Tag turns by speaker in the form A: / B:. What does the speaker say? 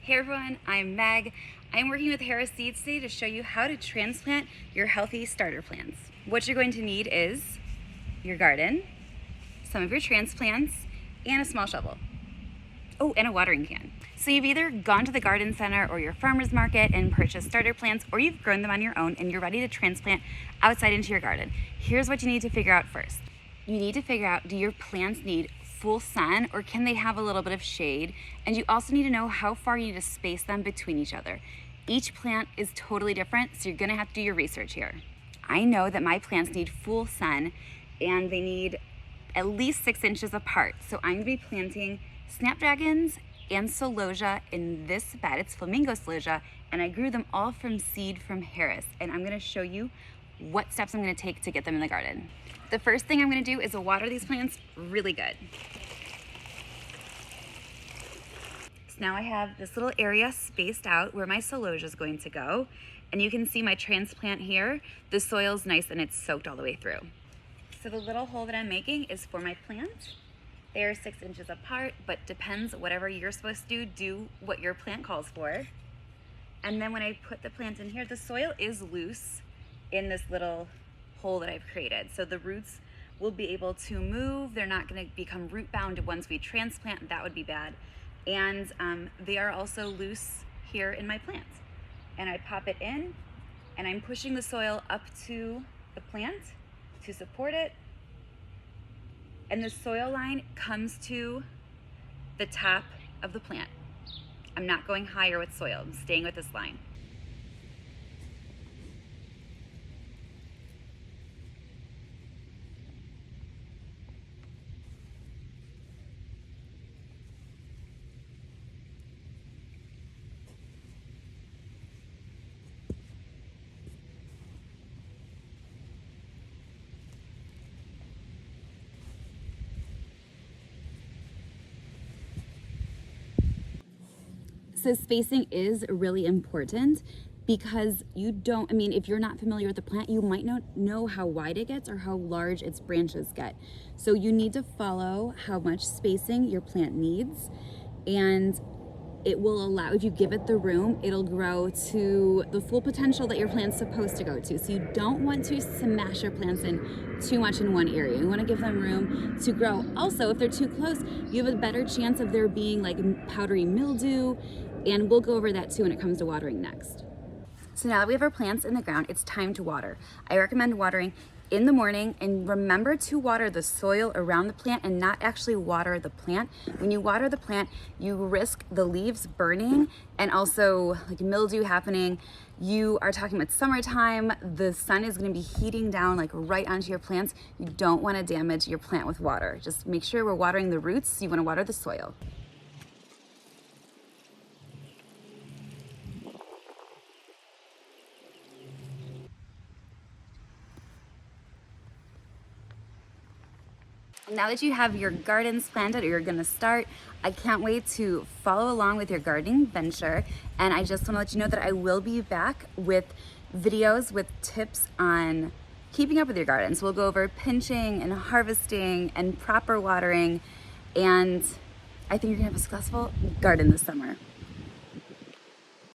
A: Hey everyone, I'm Meg. I'm working with Harris Seeds today to show you how to transplant your healthy starter plants. What you're going to need is your garden, some of your transplants, and a small shovel. Oh, and a watering can. So you've either gone to the garden center or your farmer's market and purchased starter plants, or you've grown them on your own and you're ready to transplant outside into your garden. Here's what you need to figure out first. You need to figure out, do your plants need full sun or can they have a little bit of shade? And you also need to know how far you need to space them between each other. Each plant is totally different, so you're gonna have to do your research here. I know that my plants need full sun and they need at least 6 inches apart. So I'm gonna be planting snapdragons and celosia in this bed. It's flamingo celosia, and I grew them all from seed from Harris. And I'm gonna show you what steps I'm gonna take to get them in the garden. The first thing I'm gonna do is water these plants really good. So now I have this little area spaced out where my celosia is going to go. And you can see my transplant here. The soil's nice and it's soaked all the way through. So the little hole that I'm making is for my plant. They are 6 inches apart, but depends whatever you're supposed to do what your plant calls for. And then when I put the plant in here, the soil is loose in this little hole that I've created. So the roots will be able to move. They're not gonna become root bound once we transplant, that would be bad. And they are also loose here in my plant. And I pop it in and I'm pushing the soil up to the plant to support it. And the soil line comes to the top of the plant. I'm not going higher with soil, I'm staying with this line. So spacing is really important because if you're not familiar with the plant, you might not know how wide it gets or how large its branches get. So you need to follow how much spacing your plant needs, and it will allow, if you give it the room, it'll grow to the full potential that your plant's supposed to go to. So you don't want to smash your plants in too much in one area. You want to give them room to grow. Also, if they're too close, you have a better chance of there being like powdery mildew, and we'll go over that too when it comes to watering next. So now that we have our plants in the ground, it's time to water. I recommend watering in the morning, and remember to water the soil around the plant and not actually water the plant. When you water the plant, you risk the leaves burning and also like mildew happening. You are talking about summertime, the sun is gonna be heating down like right onto your plants. You don't wanna damage your plant with water. Just make sure we're watering the roots. You wanna water the soil. Now that you have your gardens planted, or you're gonna start, I can't wait to follow along with your gardening venture. And I just wanna let you know that I will be back with videos with tips on keeping up with your gardens. We'll go over pinching and harvesting and proper watering. And I think you're gonna have a successful garden this summer.